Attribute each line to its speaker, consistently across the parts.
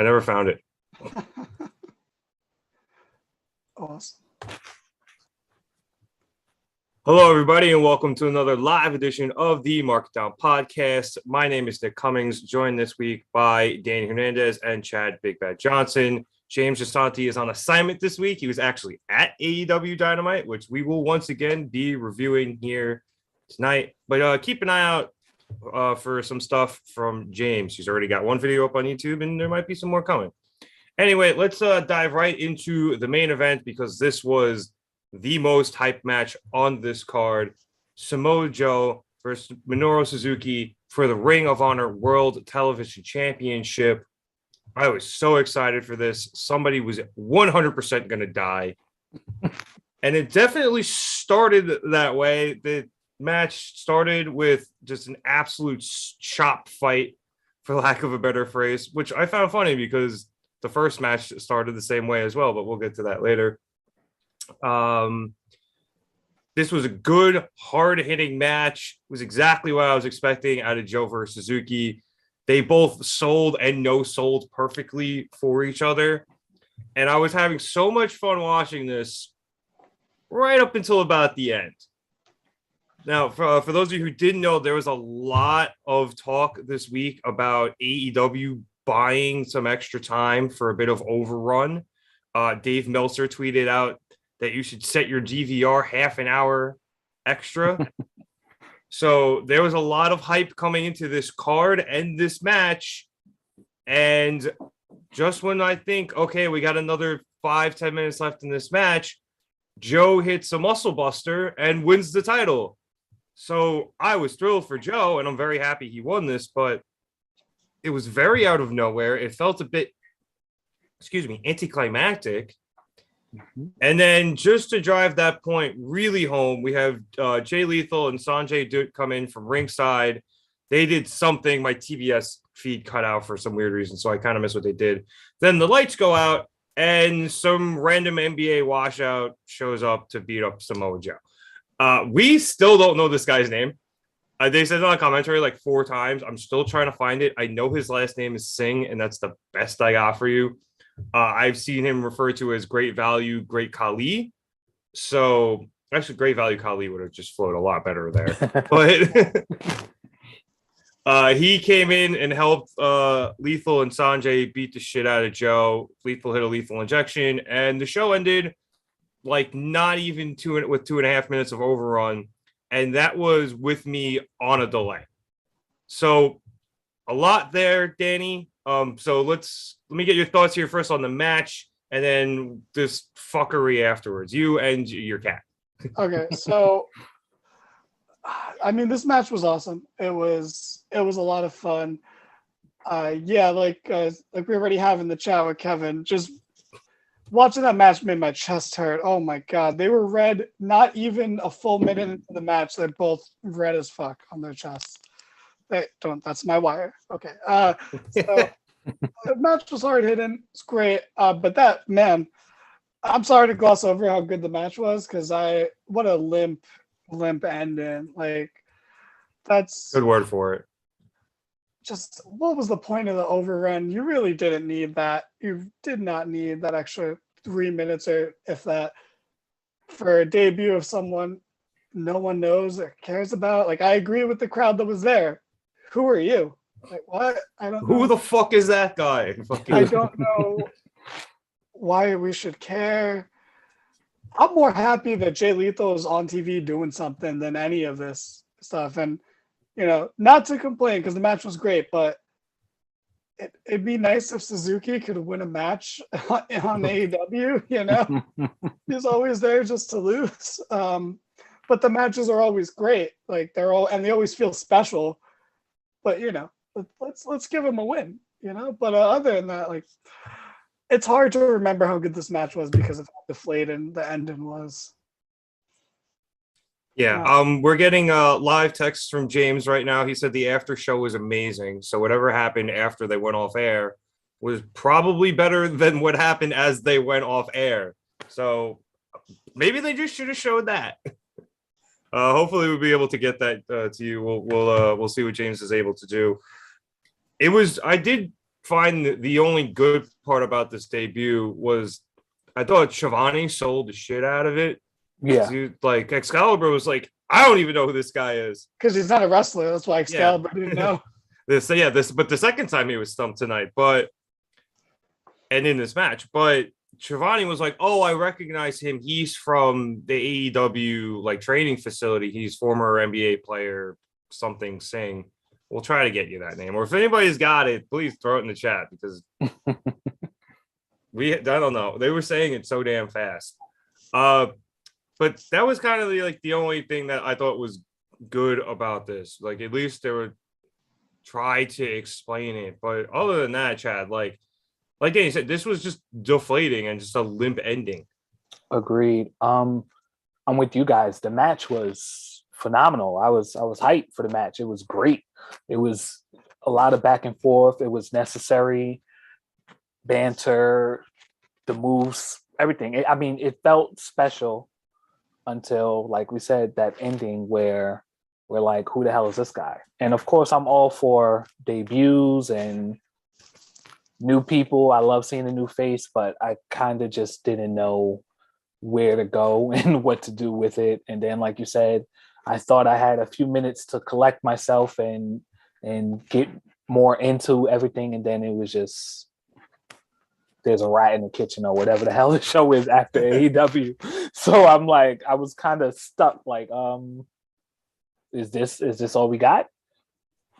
Speaker 1: I never found it.
Speaker 2: Awesome.
Speaker 1: Hello, everybody, and welcome to another live edition of the Markdown Podcast. My name is Nick Cummings, joined this week by Danny Hernandez and Chad Big Bad Johnson. James Gisanti is on assignment this week. He was actually at AEW Dynamite, which we will once again be reviewing here tonight. But keep an eye out for some stuff from James. He's already got one video up on YouTube, and there might be some more coming. Anyway, let's dive right into the main event because this was the most hyped match on this card. Samoa Joe versus Minoru Suzuki for the Ring of Honor World Television Championship. I was so excited for this. Somebody was 100% going to die. And it definitely started that way. The match started with just an absolute chop fight, for lack of a better phrase, which I found funny because the first match started the same way as well, but we'll get to that later. This was a good, hard-hitting match. It was exactly what I was expecting out of Joe versus Suzuki. They both sold and no-sold perfectly for each other. And I was having so much fun watching this right up until about the end. Now, for those of you who didn't know, there was a lot of talk this week about AEW buying some extra time for a bit of overrun. Dave Meltzer tweeted out that you should set your DVR half an hour extra. So there was a lot of hype coming into this card and this match. And just when I think, okay, we got another 5-10 minutes left in this match, Joe hits a muscle buster and wins the title. So I was thrilled for Joe, and I'm very happy he won this, but it was very out of nowhere. It felt a bit, anticlimactic. Mm-hmm. And then just to drive that point really home, we have Jay Lethal and Sanjay Dutt come in from ringside. They did something. My TBS feed cut out for some weird reason, so I kind of missed what they did. Then the lights go out, and some random NBA washout shows up to beat up Samoa Joe. We still don't know this guy's name. They said it on commentary like 4 times. I'm still trying to find it. I know his last name is Singh, and that's the best I got for you. I've seen him referred to as Great Value, Great Khali. So actually, Great Value Khali would have just flowed a lot better there. But he came in and helped Lethal and Sanjay beat the shit out of Joe. Lethal hit a lethal injection, and the show ended like not even with 2.5 minutes of overrun. And that was with me on a delay. So a lot there, Danny. So let me get your thoughts here first on the match and then this fuckery afterwards. You and your cat.
Speaker 2: Okay, so I mean, this match was awesome. It was a lot of fun. Like we already have in the chat with Kevin, just watching that match made my chest hurt. Oh my god, they were red. Not even a full minute into the match, they're both red as fuck on their chests. That's my wire. Okay. So the match was hard hitting. It's great. But that, man, I'm sorry to gloss over how good the match was because what a limp ending. Like, that's
Speaker 1: good word for it.
Speaker 2: Just what was the point of the overrun? You really didn't need that. You did not need that extra 3 minutes or if that for a debut of someone no one knows or cares about. Like, I agree with the crowd that was there. Who are you? Like, what? I don't know.
Speaker 1: Who the fuck is that guy?
Speaker 2: I don't know why we should care. I'm more happy that Jay Lethal is on TV doing something than any of this stuff. And, not to complain because the match was great, but it'd be nice if Suzuki could win a match on AEW, He's always there just to lose. But the matches are always great. Like, they always feel special. But, let's give him a win, But other than that, like, it's hard to remember how good this match was because of how deflating the ending was.
Speaker 1: Yeah, we're getting live texts from James right now. He said the after show was amazing. So whatever happened after they went off air was probably better than what happened as they went off air. So maybe they just should have showed that. Hopefully we'll be able to get that to you. We'll see what James is able to do. I did find the only good part about this debut was I thought Shivani sold the shit out of it.
Speaker 3: Yeah.
Speaker 1: Dude, like Excalibur was like, I don't even know who this guy is.
Speaker 2: Because he's not a wrestler. That's why Excalibur didn't know.
Speaker 1: But the second time he was stumped tonight, and in this match, but Shivani was like, oh, I recognize him. He's from the AEW like training facility. He's former NBA player, something Singh. We'll try to get you that name. Or if anybody's got it, please throw it in the chat because I don't know. They were saying it so damn fast. But that was kind of the only thing that I thought was good about this. Like at least they would try to explain it. But other than that, Chad, like Danny said, this was just deflating and just a limp ending.
Speaker 3: Agreed. I'm with you guys. The match was phenomenal. I was hyped for the match. It was great. It was a lot of back and forth. It was necessary. Banter, the moves, everything. It felt special until, like we said, that ending where we're like, who the hell is this guy? And of course, I'm all for debuts and new people. I love seeing a new face, but I kind of just didn't know where to go and what to do with it. And then, like you said, I thought I had a few minutes to collect myself and get more into everything. And then it was just, there's a rat in the kitchen or whatever the hell the show is after AEW. So I'm like, I was kind of stuck. Like, is this all we got?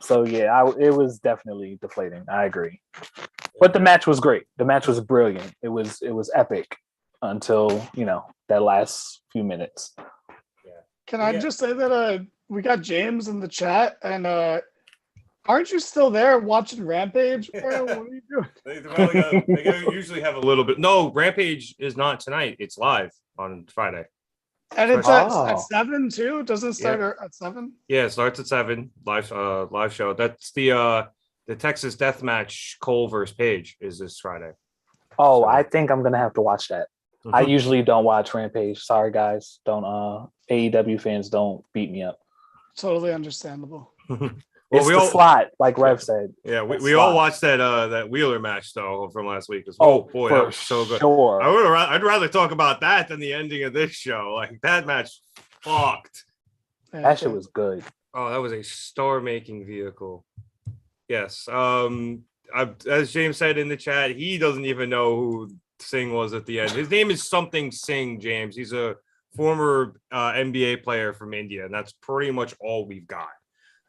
Speaker 3: So yeah, it was definitely deflating. I agree. But the match was great. The match was brilliant. It was epic until, that last few minutes.
Speaker 1: Yeah.
Speaker 2: Can I just say that we got James in the chat, and aren't you still there watching Rampage? What are you doing?
Speaker 1: They usually have a little bit. No, Rampage is not tonight. It's live on Friday.
Speaker 2: And it's at 7 too? Doesn't it start at 7?
Speaker 1: Yeah, it starts at 7. Live show. That's the Texas Deathmatch Cole versus Page is this Friday.
Speaker 3: Oh, so I think I'm gonna have to watch that. Mm-hmm. I usually don't watch Rampage. Sorry guys. Don't AEW fans don't beat me up.
Speaker 2: Totally understandable.
Speaker 3: It's the slot, like Rev said.
Speaker 1: Yeah, we all watched that Wheeler match though from last week as well. Oh boy, that was so good.
Speaker 3: Sure.
Speaker 1: I'd rather talk about that than the ending of this show. Like that match fucked.
Speaker 3: That shit was good.
Speaker 1: Oh, that was a star-making vehicle. Yes. As James said in the chat, he doesn't even know who Singh was at the end. His name is something Singh, James. He's a former NBA player from India, and that's pretty much all we've got.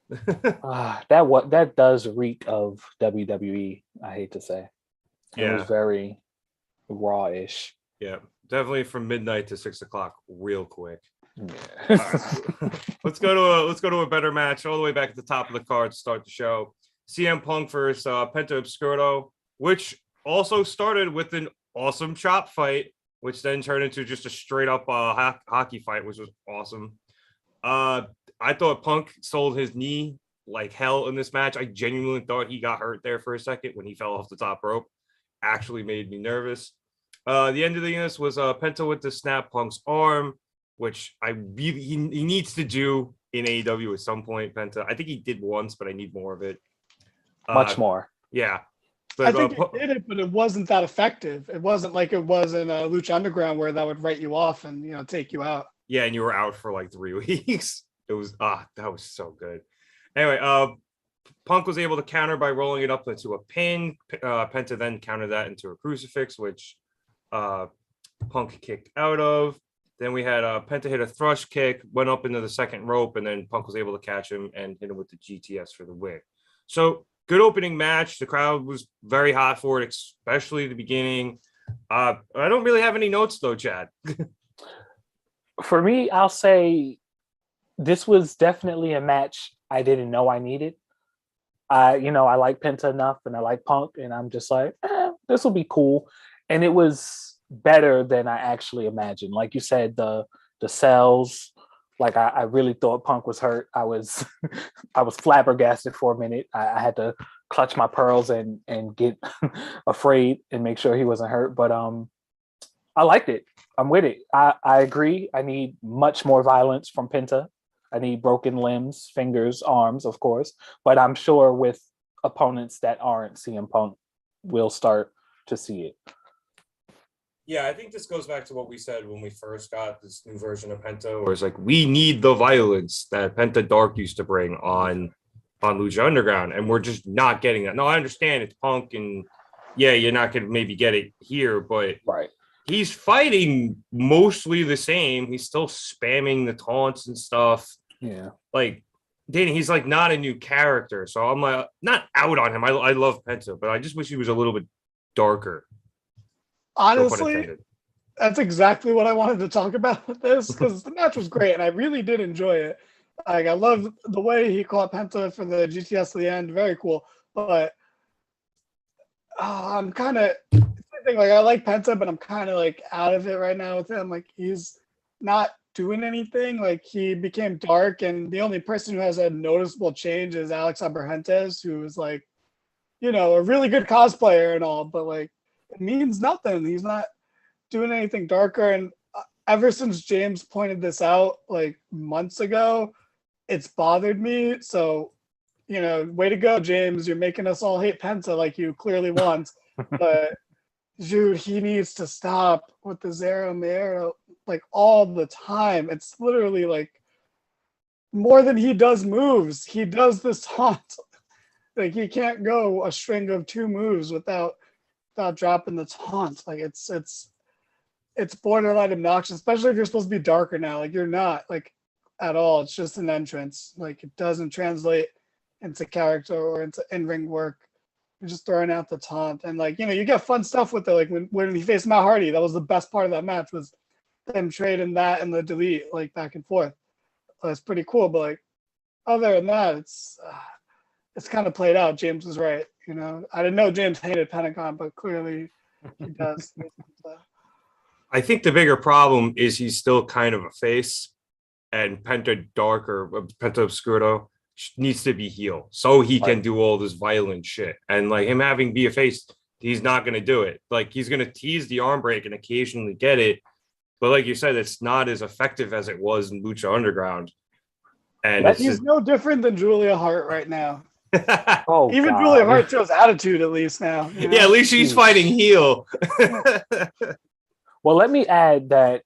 Speaker 3: That does reek of WWE. I hate to say, it was very raw-ish.
Speaker 1: Yeah, definitely from midnight to 6 o'clock, real quick.
Speaker 3: Yeah.
Speaker 1: Right. Let's go to a better match all the way back at the top of the card to start the show. CM Punk versus Penta Obscuro, which also started with an awesome chop fight, which then turned into just a straight up hockey fight, which was awesome. I thought Punk sold his knee like hell in this match. I genuinely thought he got hurt there for a second when he fell off the top rope. Actually made me nervous. The end of this was Penta with the snap Punk's arm, which he needs to do in AEW at some point. Penta, I think he did once, but I need more of it.
Speaker 3: Much more.
Speaker 1: Yeah.
Speaker 2: But, I think he did it, but it wasn't that effective. It wasn't like it was in Lucha Underground where that would write you off and take you out.
Speaker 1: Yeah, and you were out for like 3 weeks. It was that was so good. Anyway, Punk was able to counter by rolling it up into a pin. Penta then countered that into a crucifix, which Punk kicked out of. Then we had Penta hit a thrush kick, went up into the second rope, and then Punk was able to catch him and hit him with the GTS for the win. So good opening match. The crowd was very hot for it, especially the beginning. I don't really have any notes though, Chad.
Speaker 3: For me, I'll say this was definitely a match I didn't know I needed. I like Penta enough and I like Punk, and I'm just like, this will be cool. And it was better than I actually imagined. Like you said, the cells, like I really thought Punk was hurt. I was flabbergasted for a minute. I had to clutch my pearls and get afraid and make sure he wasn't hurt. But I liked it. I'm with it. I agree. I need much more violence from Penta. I need broken limbs, fingers, arms, of course. But I'm sure with opponents that aren't CM Punk, we'll start to see it.
Speaker 1: Yeah, I think this goes back to what we said when we first got this new version of Penta, where it's like we need the violence that Penta Dark used to bring on Lucha Underground, and we're just not getting that. No, I understand it's Punk, and yeah, you're not going to maybe get it here, but
Speaker 3: right,
Speaker 1: he's fighting mostly the same. He's still spamming the taunts and stuff.
Speaker 3: Yeah,
Speaker 1: like Danny, he's like not a new character, so I'm like not out on him. I love Penta, but I just wish he was a little bit darker.
Speaker 2: Honestly, that's exactly what I wanted to talk about with this, because the match was great and I really did enjoy it. Like, I love the way he caught Penta for the GTS to the end. Very cool. But I'm kind of like, I like Penta, but I'm kind of like out of it right now with him. Like, he's not doing anything. Like, he became dark, and the only person who has a noticeable change is Alex Abrahantes, who is like, you know, a really good cosplayer and all, but like, it means nothing. He's not doing anything darker. And ever since James pointed this out like months ago, it's bothered me. So, you know, way to go, James. You're making us all hate Penta like you clearly want. But dude, he needs to stop with the Zero Mero like all the time. It's literally like more than he does moves. He does this taunt. Like, he can't go a string of 2 moves without dropping the taunt. Like, it's borderline obnoxious, especially if you're supposed to be darker now. Like, you're not like at all. It's just an entrance. Like, it doesn't translate into character or into in-ring work. You're just throwing out the taunt, and like, you know, you get fun stuff with it. Like when he faced Matt Hardy, that was the best part of that match, was them trading that and the delete like back and forth. That's pretty cool. But like, other than that, it's kind of played out. James was right. You know, I didn't know James hated Pentagon, but clearly he does.
Speaker 1: I think the bigger problem is he's still kind of a face, and Penta Dark or Penta Obscuro needs to be heel so he can do all this violent shit. And like, him having be a face, he's not going to do it. Like, he's going to tease the arm break and occasionally get it, but like you said, it's not as effective as it was in Lucha Underground. And
Speaker 2: he's no different than Julia Hart right now. Even
Speaker 3: God.
Speaker 2: Julia Hart shows attitude at least now. You know?
Speaker 1: Yeah, at least she's fighting heel.
Speaker 3: Well, let me add that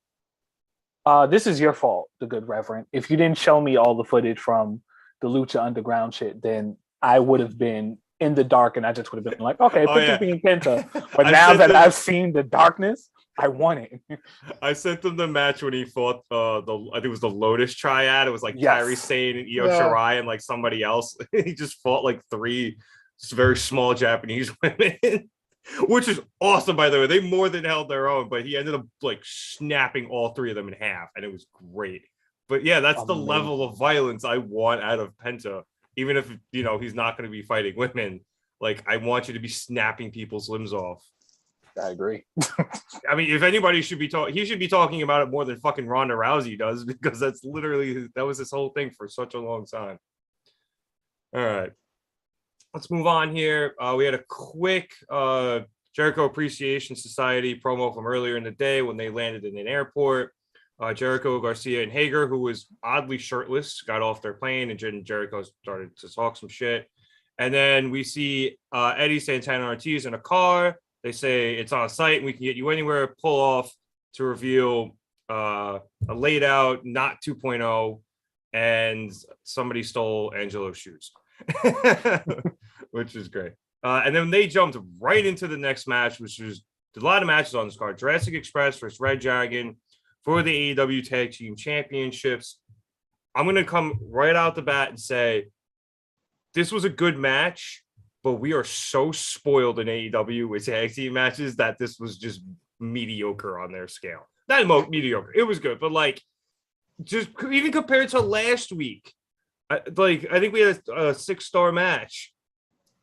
Speaker 3: this is your fault, the good Reverend. If you didn't show me all the footage from the Lucha Underground shit, then I would have been in the dark, and I just would have been like, okay, Penta's being Penta. But now that I've seen the darkness, I want it.
Speaker 1: I sent them the match when he fought I think it was the Lotus Triad. It was like Kairi Sane and Io Shirai and like somebody else. He just fought like 3 very small Japanese women, which is awesome, by the way. They more than held their own, but he ended up like snapping all 3 of them in half, and it was great. But yeah, that's the level of violence I want out of Penta. Even if, you know, he's not going to be fighting women, like, I want you to be snapping people's limbs off.
Speaker 3: I agree.
Speaker 1: I mean, if anybody should be talking, he should be talking about it more than fucking Ronda Rousey does, because that was his whole thing for such a long time. All right, let's move on here. We had a quick Jericho Appreciation Society promo from earlier in the day when they landed in an airport. Jericho, Garcia, and Hager, who was oddly shirtless, got off their plane, and Jericho started to talk some shit. And then we see Eddie, Santana, Ortiz in a car. They say it's on site and we can get you anywhere. Pull off to reveal a laid out, not 2.0, and somebody stole Angelo's shoes, which is great. And then they jumped right into the next match, which was a lot of matches on this card. Jurassic Express versus Red Dragon for the AEW Tag Team Championships. I'm going to come right out the bat and say this was a good match, but we are so spoiled in AEW with tag team matches that this was just mediocre on their scale. Not mediocre. It was good, but like, just even compared to last week, I think we had a 6-star match,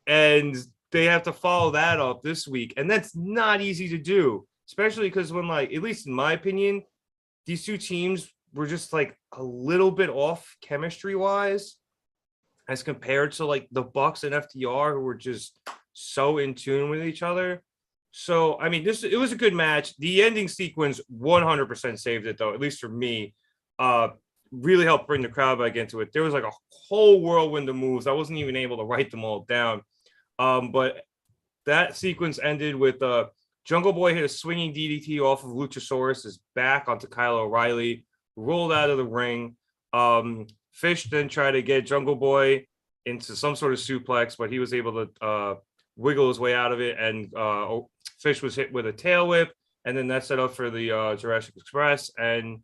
Speaker 1: and they have to follow that up this week, and that's not easy to do, especially because when, like, at least in my opinion, these 2 teams were just like a little bit off chemistry wise as compared to like the Bucks and FTR, who were just so in tune with each other. So, I mean, it was a good match. The ending sequence 100% saved it, though, at least for me. Really helped bring the crowd back into it. There was like a whole whirlwind of moves. I wasn't even able to write them all down. But that sequence ended with Jungle Boy hit a swinging DDT off of Luchasaurus's back onto Kyle O'Reilly, rolled out of the ring. Fish then tried to get Jungle Boy into some sort of suplex, but he was able to wiggle his way out of it, and Fish was hit with a tail whip, and then that set up for the Jurassic Express, and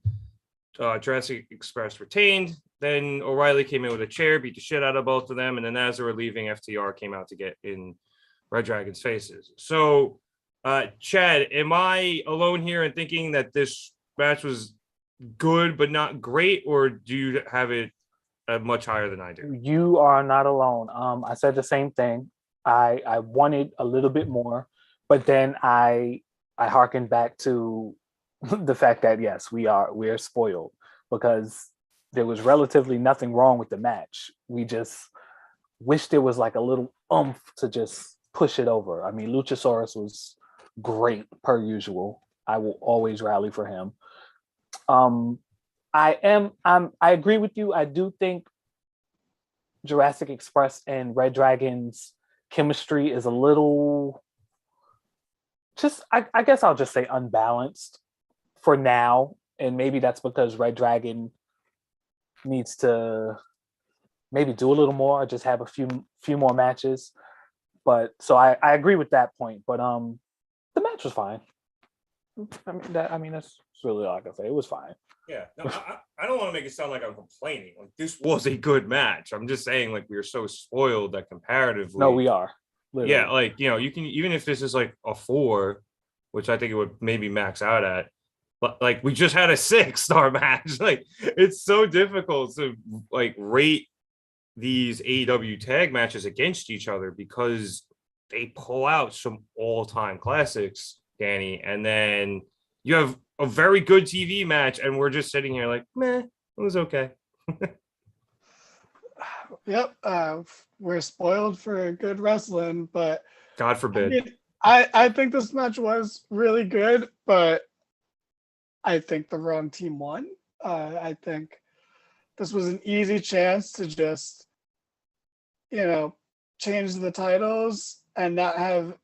Speaker 1: Jurassic Express retained. Then O'Reilly came in with a chair, beat the shit out of both of them, and then as they were leaving, FTR came out to get in Red Dragon's faces. So, Chad, am I alone here in thinking that this match was good but not great, or do you have it much higher than I do?
Speaker 3: You are not alone. I said the same thing. I wanted a little bit more, but then I harkened back to the fact that yes, we're spoiled because there was relatively nothing wrong with the match. We just wish there was like a little oomph to just push it over. I mean, Luchasaurus was great per usual. I will always rally for him. I agree with you. I do think Jurassic Express and Red Dragon's chemistry is a little I guess I'll just say unbalanced for now. And maybe that's because Red Dragon needs to maybe do a little more or just have a few more matches. But so I agree with that point. But the match was fine. I mean that's really all I can say. It was fine.
Speaker 1: Yeah, no, I don't want to make it sound like I'm complaining. Like this was a good match. I'm just saying like we are so spoiled that comparatively.
Speaker 3: No, we are.
Speaker 1: Literally. Yeah, like you can, even if this is like a 4, which I think it would maybe max out at, but like we just had a 6-star match. Like it's so difficult to like rate these AEW tag matches against each other because they pull out some all-time classics, Danny, and then you have a very good TV match, and we're just sitting here like, meh, it was okay.
Speaker 2: Yep, we're spoiled for good wrestling, but
Speaker 1: God forbid.
Speaker 2: I mean, I think this match was really good, but I think the wrong team won. I think this was an easy chance to just, change the titles and not have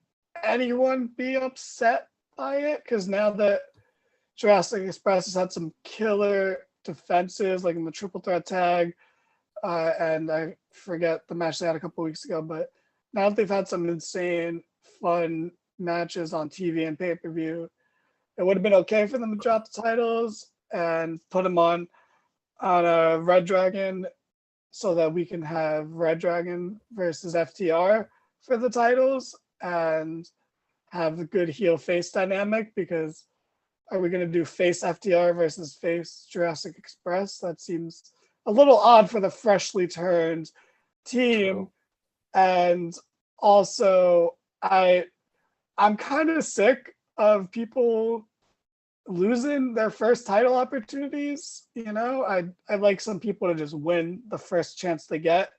Speaker 2: anyone be upset by it, because now that Jurassic Express has had some killer defenses, like in the triple threat tag, and I forget the match they had a couple weeks ago, but now that they've had some insane, fun matches on TV and pay-per-view, it would have been okay for them to drop the titles and put them on a Red Dragon so that we can have Red Dragon versus FTR for the titles and have the good heel face dynamic, because are we going to do face FTR versus face Jurassic Express? That seems a little odd for the freshly turned team. And also, I'm kind of sick of people losing their first title opportunities. I'd like some people to just win the first chance they get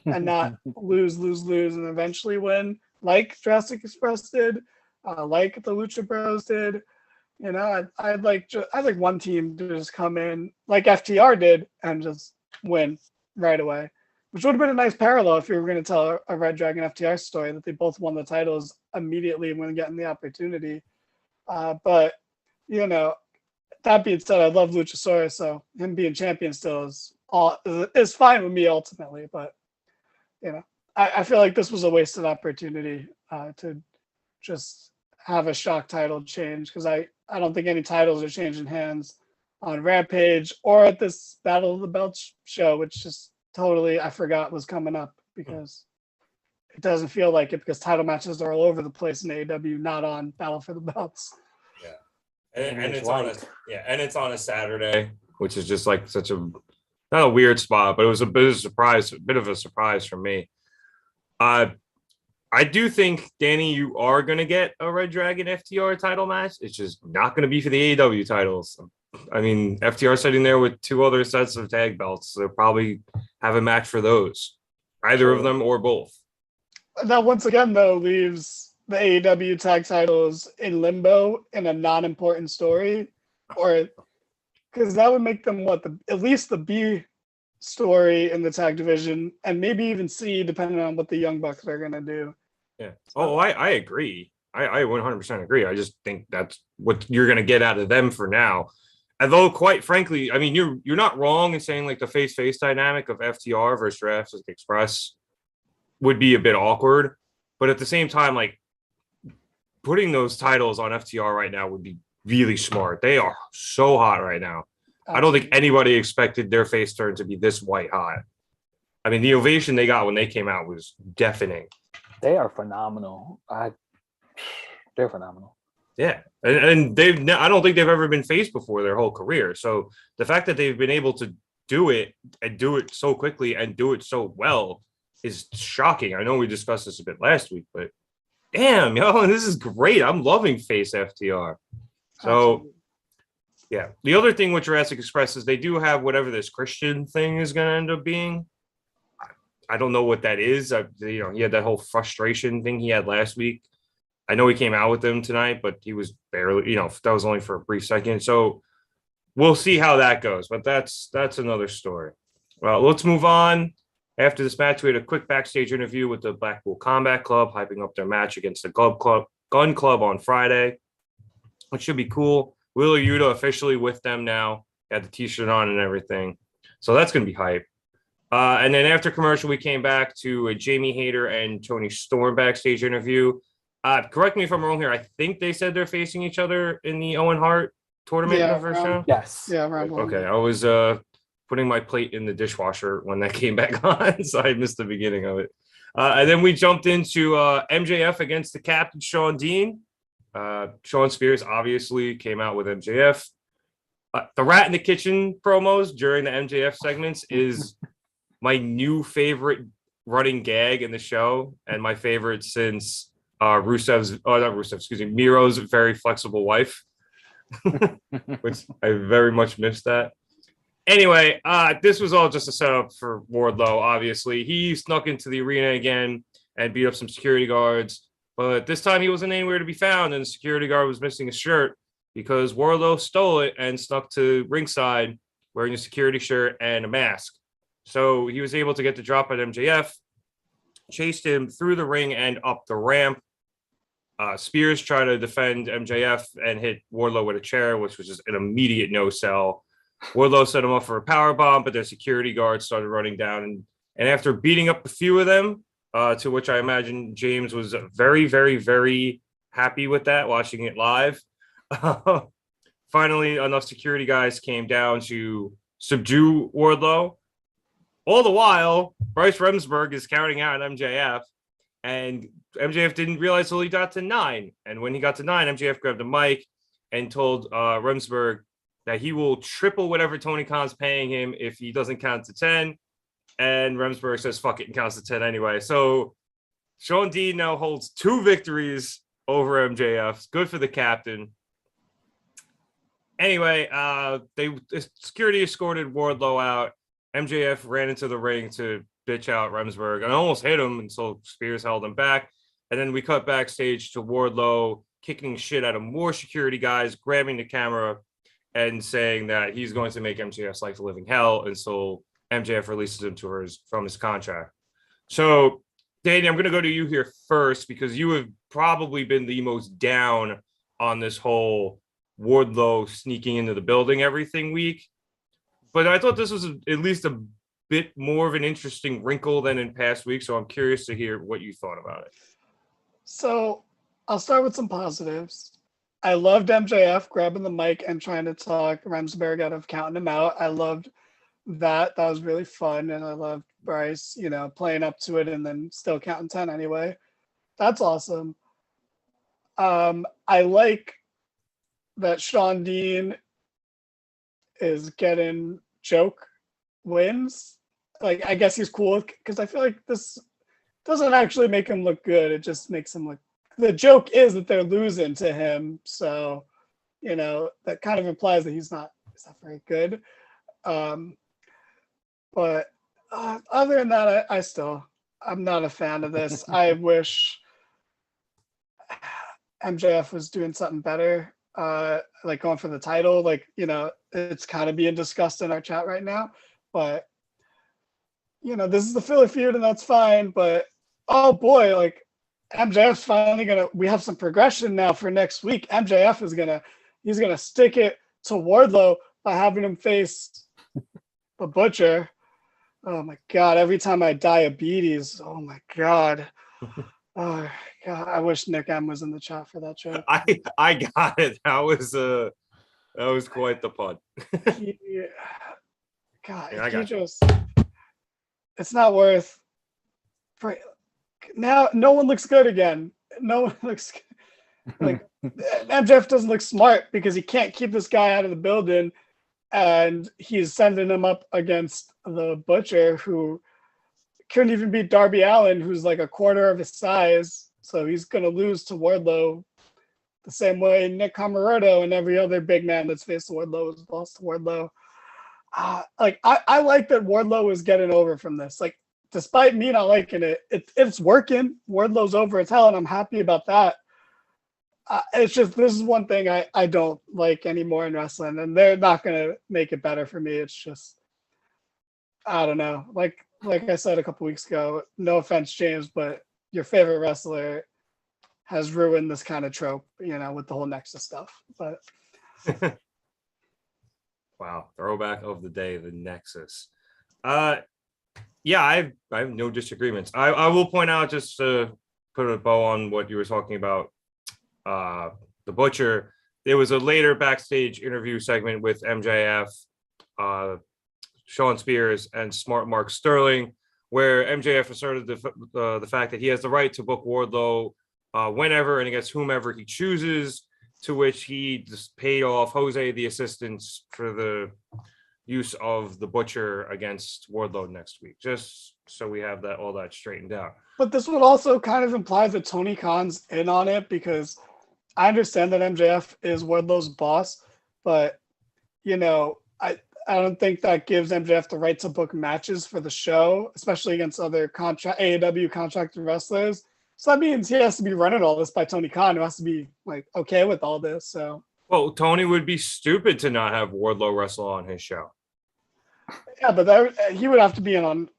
Speaker 2: and not lose, and eventually win, like Jurassic Express did, like the Lucha Bros did. I'd like one team to just come in like FTR did and just win right away, which would have been a nice parallel if you were going to tell a Red Dragon FTR story that they both won the titles immediately when getting the opportunity. But that being said, I love Luchasaurus, so him being champion still is fine with me ultimately. But I feel like this was a wasted opportunity to just have a shock title change, because I don't think any titles are changing hands on Rampage or at this Battle of the Belts show, which just totally I forgot was coming up, because it doesn't feel like it, because title matches are all over the place in AEW, not on Battle for the Belts.
Speaker 1: Yeah. And it's on a Saturday, which is just like such a not a weird spot, but it was a bit of a surprise for me. I do think, Danny, you are going to get a Red Dragon FTR title match. It's just not going to be for the AEW titles. I mean, FTR sitting there with 2 other sets of tag belts. So they'll probably have a match for those, either of them or both.
Speaker 2: That once again, though, leaves the AEW tag titles in limbo in a non-important story, or because that would make them at least the B story in the tag division, and maybe even C, depending on what the Young Bucks are going to do.
Speaker 1: Yeah. Oh, I agree. I 100% agree. I just think that's what you're going to get out of them for now. Although, quite frankly, I mean, you're not wrong in saying like the face-face dynamic of FTR versus Jurassic Express would be a bit awkward. But at the same time, like putting those titles on FTR right now would be really smart. They are so hot right now. Absolutely. I don't think anybody expected their face turn to be this white hot. I mean, the ovation they got when they came out was deafening.
Speaker 3: They are phenomenal. They're phenomenal.
Speaker 1: Yeah, and I don't think they've ever been faced before their whole career. So the fact that they've been able to do it and do it so quickly and do it so well is shocking. I know we discussed this a bit last week, but damn, this is great. I'm loving face FTR. So, absolutely. Yeah. The other thing with Jurassic Express is they do have whatever this Christian thing is going to end up being. I don't know what that is. He had that whole frustration thing he had last week. I know he came out with them tonight, but he was barely, that was only for a brief second. So we'll see how that goes, but that's another story. Well, let's move on. After this match, we had a quick backstage interview with the Blackpool Combat Club, hyping up their match against the Gun Club on Friday, which should be cool. Wheeler Yuta officially with them now, got the t-shirt on and everything. So that's going to be hype. And then after commercial, we came back to a Jamie Hayter and Tony Storm backstage interview. Correct me if I'm wrong here. I think they said they're facing each other in the Owen Hart tournament in the first round.
Speaker 3: Yes.
Speaker 2: Yeah, around one.
Speaker 1: Okay, I was putting my plate in the dishwasher when that came back on, so I missed the beginning of it. And then we jumped into MJF against the captain, Shawn Dean. Sean Spears obviously came out with MJF. The Rat in the Kitchen promos during the MJF segments is my new favorite running gag in the show, and my favorite since Miro's Very Flexible Wife, which I very much missed that. Anyway, this was all just a setup for Wardlow, obviously. He snuck into the arena again and beat up some security guards, but this time he wasn't anywhere to be found, and the security guard was missing a shirt because Wardlow stole it and snuck to ringside wearing a security shirt and a mask. So he was able to get the drop at MJF, chased him through the ring and up the ramp. Spears tried to defend MJF and hit Wardlow with a chair, which was just an immediate no-sell. Wardlow set him up for a powerbomb, but their security guards started running down. And after beating up a few of them, to which I imagine James was very, very, very happy with that, watching it live, finally enough security guys came down to subdue Wardlow. All the while, Bryce Remsburg is counting out MJF, and MJF didn't realize till he got to 9. And when he got to 9, MJF grabbed the mic and told Remsburg that he will triple whatever Tony Khan's paying him if he doesn't count to 10. And Remsburg says, fuck it, and counts to 10 anyway. So Shawn Dean now holds 2 victories over MJF. Good for the captain. Anyway, the security escorted Wardlow out. MJF ran into the ring to bitch out Remsburg and almost hit him until Spears held him back. And then we cut backstage to Wardlow kicking shit out of more security guys, grabbing the camera and saying that he's going to make MJF's life a living hell until MJF releases him from his contract. So, Danny, I'm going to go to you here first because you have probably been the most down on this whole Wardlow sneaking into the building everything week. But I thought this was at least a bit more of an interesting wrinkle than in past weeks. So I'm curious to hear what you thought about it.
Speaker 2: So I'll start with some positives. I loved MJF grabbing the mic and trying to talk Remsburg out of counting him out. I loved that. That was really fun. And I loved Bryce, playing up to it and then still counting 10 anyway. That's awesome. I like that Shawn Dean is getting joke wins. Like, I guess he's cool because I feel like this doesn't actually make him look good. It just makes him look. The joke is that they're losing to him, so that kind of implies that he's not very good. But other than that, I'm not a fan of this. I wish MJF was doing something better, like going for the title. Like, it's kind of being discussed in our chat right now, but this is the filler feud and that's fine. But oh boy, like MJF's finally we have some progression now for next week. MJF he's gonna stick it to Wardlow by having him face the Butcher. Oh my God, every time I diabetes, oh my God. Oh God, I wish Nick M was in the chat for that joke.
Speaker 1: I got it. That was quite the pun.
Speaker 2: It's not worth. Now no one looks good again. No one looks like MJF doesn't look smart because he can't keep this guy out of the building, and he's sending him up against the Butcher, who couldn't even beat Darby Allin, who's like a quarter of his size. So he's gonna lose to Wardlow the same way Nick Comoroto and every other big man that's faced Wardlow has lost to Wardlow. I like that Wardlow is getting over from this. Like, despite me not liking it, it's working. Wardlow's over as hell, and I'm happy about that. It's just, this is one thing I don't like anymore in wrestling, and they're not gonna make it better for me. It's just, I don't know. Like I said a couple weeks ago, no offense, James, but your favorite wrestler has ruined this kind of trope, with the whole Nexus stuff. But
Speaker 1: wow, throwback of the day, the Nexus. Yeah, I have no disagreements. I will point out, just to put a bow on what you were talking about, the Butcher. There was a later backstage interview segment with MJF, Sean Spears, and Smart Mark Sterling, where MJF asserted the fact that he has the right to book Wardlow whenever and against whomever he chooses, to which he just paid off Jose, the assistant, for the use of the Butcher against Wardlow next week, just so we have all that straightened out.
Speaker 2: But this would also kind of imply that Tony Khan's in on it, because I understand that MJF is Wardlow's boss, but I don't think that gives MJF the right to book matches for the show, especially against other AEW contracted wrestlers. So that means he has to be running all this by Tony Khan, who has to be like okay with all this. So,
Speaker 1: well, Tony would be stupid to not have Wardlow wrestle on his show.
Speaker 2: Yeah, but he would have to be in on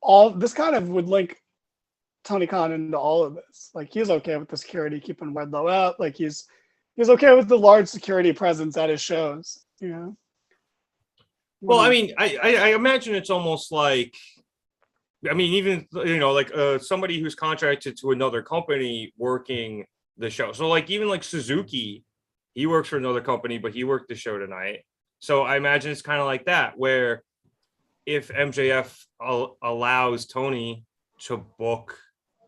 Speaker 2: all this. Kind of would link Tony Khan into all of this. Like, he's okay with the security keeping Wardlow out. Like, he's okay with the large security presence at his shows.
Speaker 1: Well, I mean, I imagine it's almost like, I mean, even, like somebody who's contracted to another company working the show. So like, even like Suzuki, he works for another company, but he worked the show tonight. So I imagine it's kind of like that, where if MJF allows Tony to book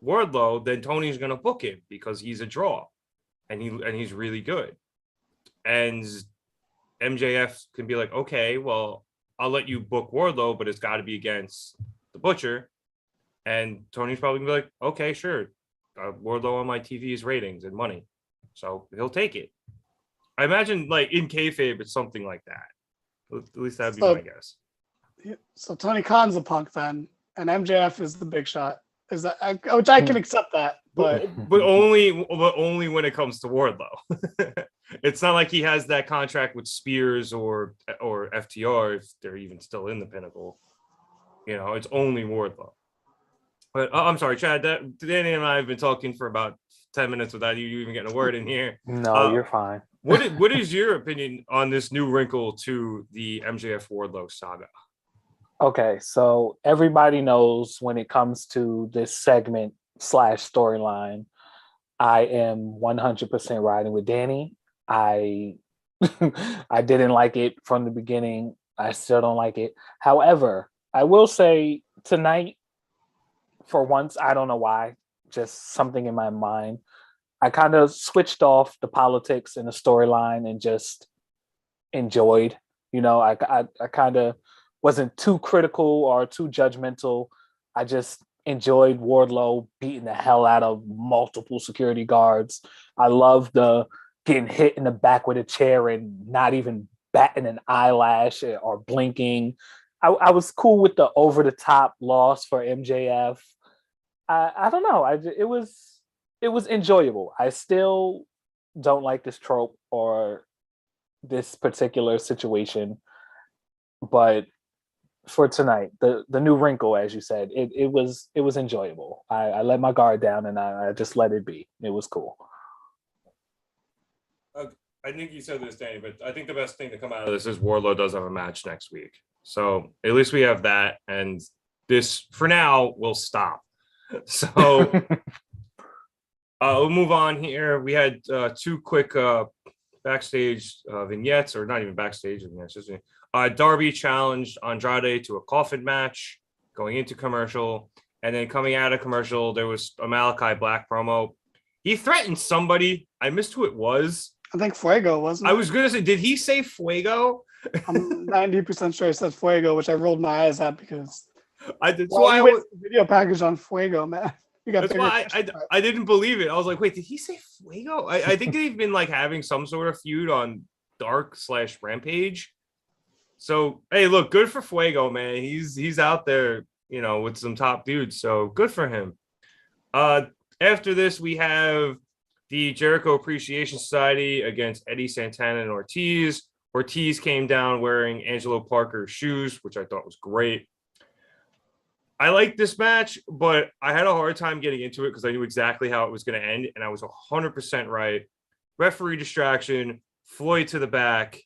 Speaker 1: Wardlow, then Tony's going to book him because he's a draw and he's really good. And MJF can be like, okay, well, I'll let you book Wardlow, but it's got to be against the Butcher. And Tony's probably gonna be like, okay, sure. Wardlow on my TV is ratings and money, so he'll take it. I imagine, like, in kayfabe, it's something like that. At least that'd be my guess.
Speaker 2: So Tony Khan's a punk then, and MJF is the big shot. Is that, which I can accept that, but
Speaker 1: only when it comes to Wardlow. It's not like he has that contract with Spears or FTR, if they're even still in the Pinnacle. It's only Wardlow. But I'm sorry, Chad. Danny and I have been talking for about 10 minutes without you even getting a word in here.
Speaker 3: No, you're fine.
Speaker 1: What is your opinion on this new wrinkle to the MJF Wardlow saga?
Speaker 3: Okay, so everybody knows when it comes to this segment / storyline, I am 100% riding with Danny. I didn't like it from the beginning. I still don't like it. However, I will say tonight, for once, I don't know why, just something in my mind, I kind of switched off the politics and the storyline and just enjoyed. I kind of wasn't too critical or too judgmental. I just enjoyed Wardlow beating the hell out of multiple security guards. I love the getting hit in the back with a chair and not even batting an eyelash or blinking. I was cool with the over-the-top loss for MJF. I don't know. It was enjoyable. I still don't like this trope or this particular situation, but for tonight. The new wrinkle, as you said, it was enjoyable. I let my guard down and I just let it be. It was cool.
Speaker 1: I think you said this, Danny, but I think the best thing to come out of this is Wardlow does have a match next week. So at least we have that, and this for now will stop. So we'll move on here. We had two quick backstage vignettes, or not even backstage vignettes. Darby challenged Andrade to a coffin match going into commercial, and then coming out of commercial, there was a Malachi Black promo. He threatened somebody. I missed who it was.
Speaker 2: I think Fuego, wasn't it?
Speaker 1: I was going to say, did he say Fuego?
Speaker 2: I'm 90% sure he said Fuego, which I rolled my eyes at because
Speaker 1: that's why I was
Speaker 2: video package on Fuego, man.
Speaker 1: That's why I didn't believe it. I was like, wait, did he say Fuego? I think they've been like having some sort of feud on Dark/Rampage. So hey, look, good for Fuego, man. He's out there, with some top dudes. So good for him. After this, we have the Jericho Appreciation Society against Eddie Santana and Ortiz. Ortiz came down wearing Angelo Parker's shoes, which I thought was great. I liked this match, but I had a hard time getting into it because I knew exactly how it was going to end, and I was 100% right. Referee distraction, Floyd to the back,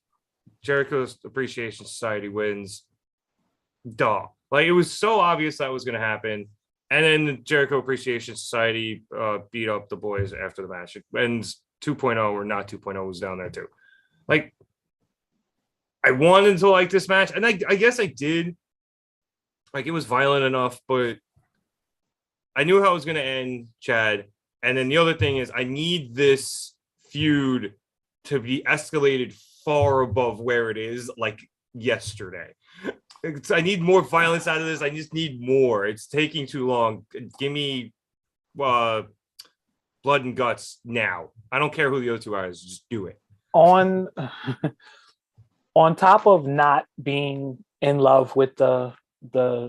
Speaker 1: Jericho's Appreciation Society wins. Duh. Like, it was so obvious that was going to happen. And then the Jericho Appreciation Society beat up the boys after the match. It ends 2.0 or not 2.0 was down there too. Like, I wanted to like this match, and I guess I did. Like, it was violent enough, but I knew how it was going to end, Chad. And then the other thing is I need this feud to be escalated far above where it is, like yesterday. I need more violence out of this. I just need more. It's taking too long. Give me blood and guts now. I don't care who the other two are. Just do it.
Speaker 3: On top of not being in love with the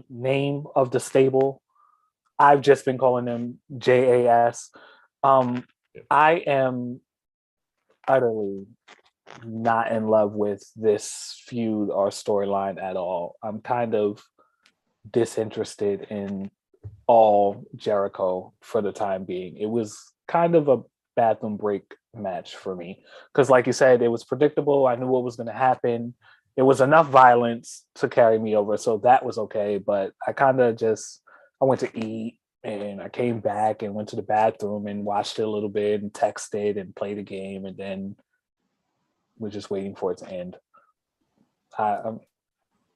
Speaker 3: name of the stable, I've just been calling them JAS. I am utterly not in love with this feud or storyline at all. I'm kind of disinterested in all Jericho for the time being. It was kind of a bathroom break match for me because, like you said, it was predictable. I knew what was going to happen. It was enough violence to carry me over, so that was okay. But I went to eat and I came back and went to the bathroom and watched it a little bit and texted and played a game, and then we're just waiting for it to end. I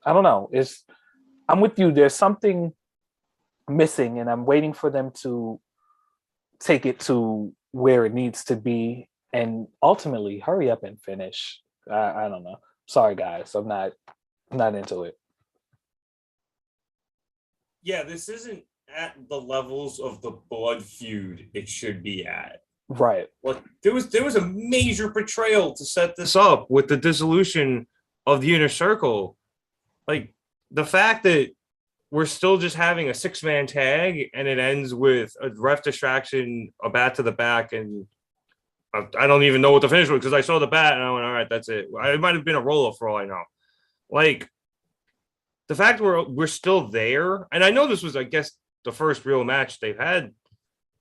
Speaker 3: don't know. I'm with you. There's something missing, and I'm waiting for them to take it to where it needs to be, and ultimately hurry up and finish. I don't know. Sorry, guys. I'm not into it.
Speaker 1: Yeah, this isn't at the levels of the blood feud it should be at.
Speaker 3: Right.
Speaker 1: Well, there was a major betrayal to set this up with the dissolution of the Inner Circle. Like, the fact that we're still just having a 6-man tag and it ends with a ref distraction, a bat to the back, and I don't even know what the finish was because I saw the bat and I went, all right, that's it. It might have been a roll-up for all I know. Like, the fact we're still there, and I know this was, I guess, the first real match they've had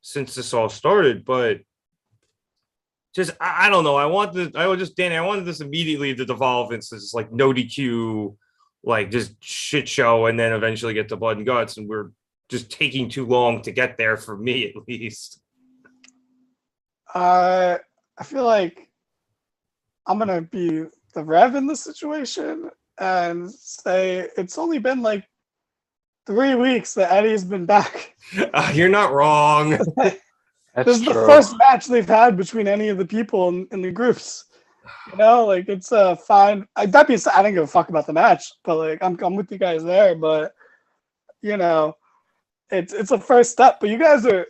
Speaker 1: since this all started, but just, I don't know. I wanted this immediately to devolve into this, like, no DQ, like, just shit show, and then eventually get to blood and guts, and we're just taking too long to get there, for me at least.
Speaker 2: I feel like I'm going to be the Rev in this situation and say it's only been like 3 weeks that Eddie's been back.
Speaker 1: You're not wrong.
Speaker 2: This is the first match they've had between any of the people in the groups. Like, it's fine. That being said, I didn't give a fuck about the match, but like I'm with you guys there. But it's a first step. But you guys are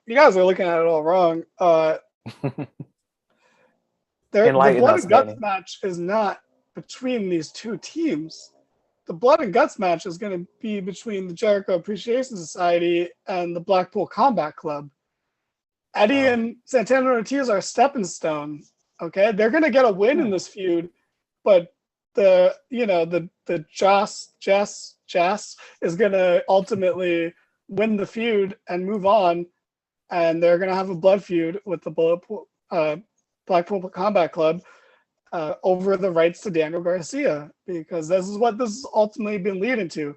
Speaker 2: looking at it all wrong. The Blood and Guts match is not between these two teams. The Blood and Guts match is going to be between the Jericho Appreciation Society and the Blackpool Combat Club. Eddie and Santana Ortiz are stepping stone. Okay, they're going to get a win in this feud, but the Jess Jas is going to ultimately win the feud and move on, and they're going to have a blood feud with the Blackpool Combat Club over the rights to Daniel Garcia, because this is what this has ultimately been leading to.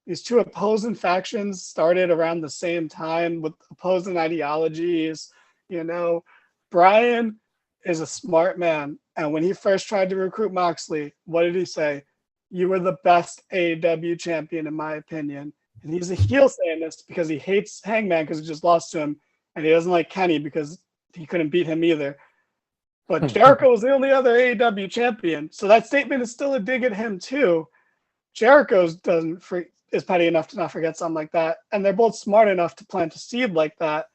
Speaker 2: These two opposing factions started around the same time with opposing ideologies. You know, Brian is a smart man, and when he first tried to recruit Moxley, what did he say? You were the best AEW champion, in my opinion. And he's a heel saying this because he hates Hangman because he just lost to him, and he doesn't like Kenny because he couldn't beat him either. But Jericho was the only other AEW champion, so that statement is still a dig at him too. Jericho is petty enough to not forget something like that, and they're both smart enough to plant a seed like that.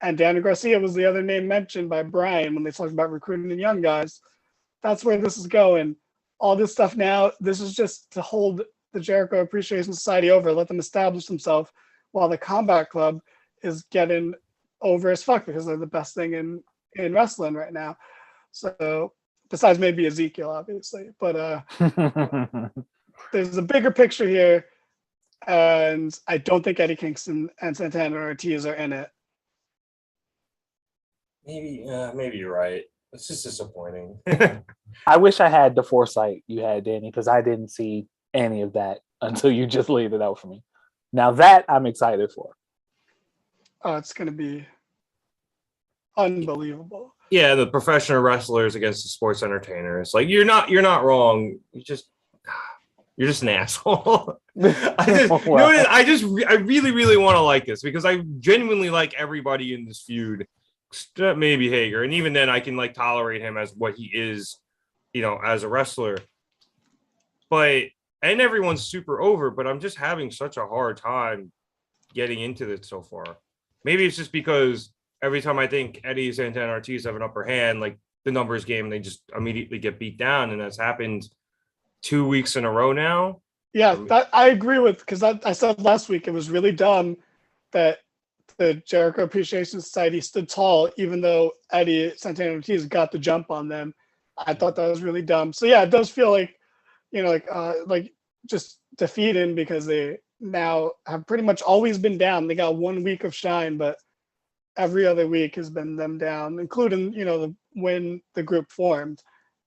Speaker 2: And Daniel Garcia was the other name mentioned by Brian when they talked about recruiting the young guys. That's where this is going. All this stuff now, this is just to hold the Jericho Appreciation Society over, let them establish themselves, while the Combat Club is getting over as fuck because they're the best thing in wrestling right now. So, besides maybe Ezekiel, obviously. But there's a bigger picture here, and I don't think Eddie Kingston and Santana Ortiz are in it.
Speaker 1: Maybe you're right. It's just disappointing.
Speaker 3: I wish I had the foresight you had, Danny, because I didn't see any of that until you just laid it out for me. Now that I'm excited for.
Speaker 2: Oh, it's going to be unbelievable.
Speaker 1: Yeah, the professional wrestlers against the sports entertainers. Like you're not wrong. You're just an asshole. I really, really want to like this because I genuinely like everybody in this feud. Maybe Hager, and even then I can like tolerate him as what he is, as a wrestler. And everyone's super over, but I'm just having such a hard time getting into this so far. Maybe it's just because every time I think Eddie, Santana, Ortiz have an upper hand, like the numbers game, they just immediately get beat down, and that's happened 2 weeks in a row now.
Speaker 2: Yeah, that I agree with, because I said last week it was really dumb that the Jericho Appreciation Society stood tall, even though Eddie, Santana, Ortiz got the jump on them. I thought that was really dumb. So yeah, it does feel like, like just defeating, because they now have pretty much always been down. They got 1 week of shine, but every other week has been them down, including, when the group formed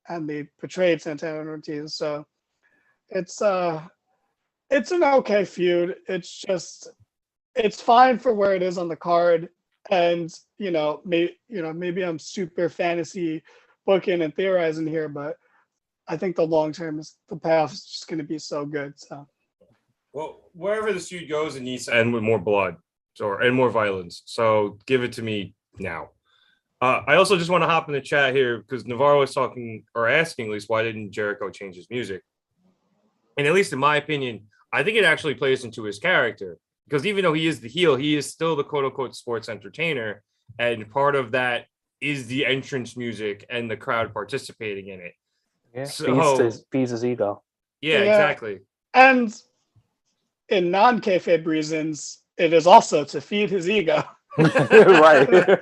Speaker 2: and they betrayed Santana and Ortiz. So it's an okay feud. It's fine for where it is on the card. And, maybe I'm super fantasy booking and theorizing here, but I think the long term the payoff is just going to be so good. So,
Speaker 1: well, wherever the feud goes, it needs to end with more blood and more violence. So give it to me now. I also just want to hop in the chat here because Navarro was talking or asking, at least, why didn't Jericho change his music? And at least in my opinion, I think it actually plays into his character, because even though he is the heel, he is still the quote unquote sports entertainer. And part of that is the entrance music and the crowd participating in it.
Speaker 3: Yeah, so, feeds his ego.
Speaker 1: Yeah, exactly.
Speaker 2: And in non-kayfabe reasons, it is also to feed his ego.
Speaker 3: Right.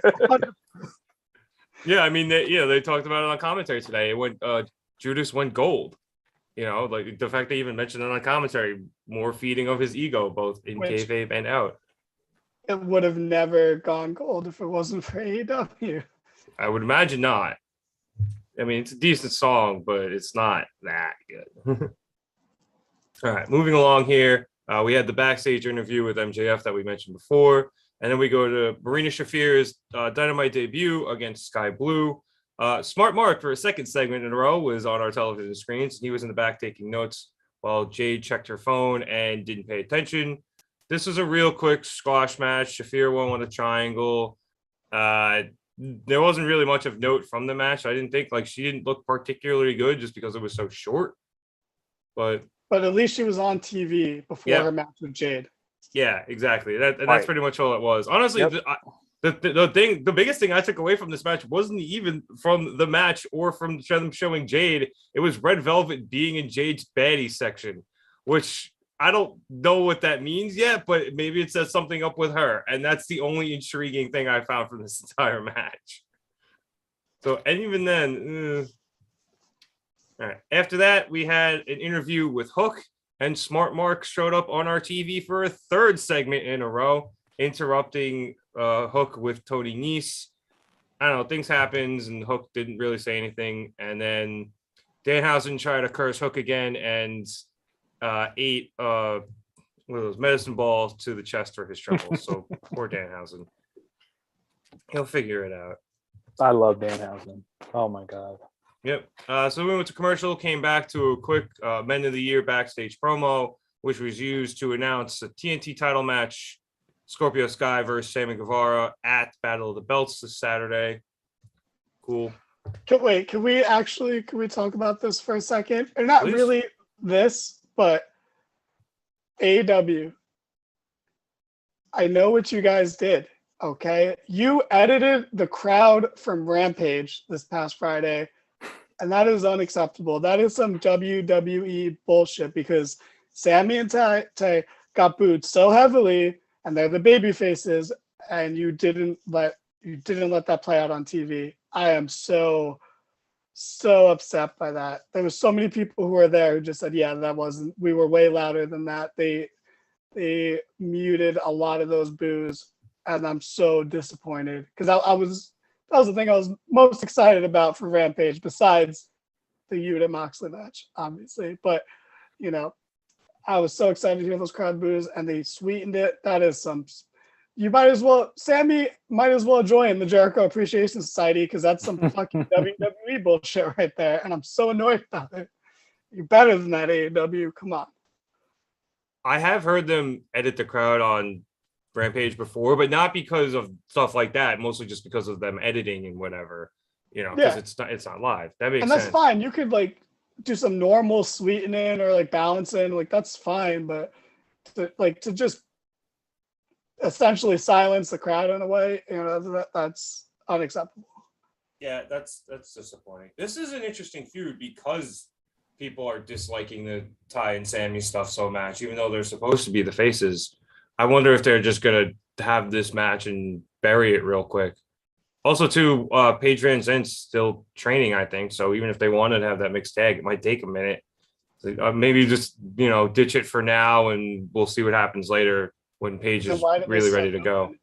Speaker 1: Yeah, I mean, they talked about it on commentary today. It went, Judas went gold. Like the fact they even mentioned it on commentary, more feeding of his ego, both in kayfabe and out.
Speaker 2: It would have never gone gold if it wasn't for AEW.
Speaker 1: I would imagine not. I mean, it's a decent song, but it's not that good. All right, moving along here. We had the backstage interview with MJF that we mentioned before. And then we go to Marina Shafir's Dynamite debut against Sky Blue. Smart Mark, for a second segment in a row, was on our television screens. He was in the back taking notes while Jade checked her phone and didn't pay attention. This was a real quick squash match. Shafir won with a triangle. There wasn't really much of note from the match. I didn't think, she didn't look particularly good just because it was so short. But
Speaker 2: at least she was on TV before her match with Jade.
Speaker 1: Yeah, exactly. That's pretty much all it was. Honestly, the biggest thing I took away from this match wasn't even from the match or from them showing Jade. It was Red Velvet being in Jade's baddie section, which I don't know what that means yet, but maybe it says something up with her. And that's the only intriguing thing I found from this entire match. So, and even then, all right. After that, we had an interview with Hook. and Smart Mark showed up on our TV for a third segment in a row, interrupting Hook with Tony Nese. I don't know, things happens, and Hook didn't really say anything, and then Danhausen tried to curse Hook again and ate one of those medicine balls to the chest for his trouble. So poor Danhausen. He'll figure it out.
Speaker 3: I love Danhausen. Oh my god.
Speaker 1: Yep. So we went to commercial, came back to a quick Men of the Year backstage promo, which was used to announce a TNT title match, Scorpio Sky versus Sammy Guevara at Battle of the Belts this Saturday. Cool.
Speaker 2: Can we talk about this for a second? Or not
Speaker 1: Please.
Speaker 2: really this, but AEW. I know what you guys did, okay? You edited the crowd from Rampage this past Friday, and that is unacceptable. That is some WWE bullshit because Sammy and Tay got booed so heavily, and they're the baby faces, and you didn't let that play out on TV. I am so upset by that. There were so many people who were there who just said, yeah, we were way louder than that. They muted a lot of those boos, and I'm so disappointed because that was the thing I was most excited about for Rampage, besides the Yuta Moxley match, obviously. But I was so excited to hear those crowd boos, and they sweetened it. That is Sammy might as well join the Jericho Appreciation Society because that's some fucking WWE bullshit right there, and I'm so annoyed about it. You're better than that, AEW. Come on.
Speaker 1: I have heard them edit the crowd on Rampage before, but not because of stuff like that. Mostly just because of them editing and whatever, because it's not live. That makes sense.
Speaker 2: And that's fine. You could do some normal sweetening or balancing, that's fine. But to just essentially silence the crowd in a way, that's unacceptable.
Speaker 1: Yeah, that's disappointing. This is an interesting feud because people are disliking the Ty and Sammy stuff so much, even though they're supposed to be the faces. I wonder if they're just gonna have this match and bury it real quick. Also, too, Paige Van Zant's still training, I think. So even if they wanted to have that mixed tag, it might take a minute. Maybe just ditch it for now, and we'll see what happens later when Paige is really ready to go.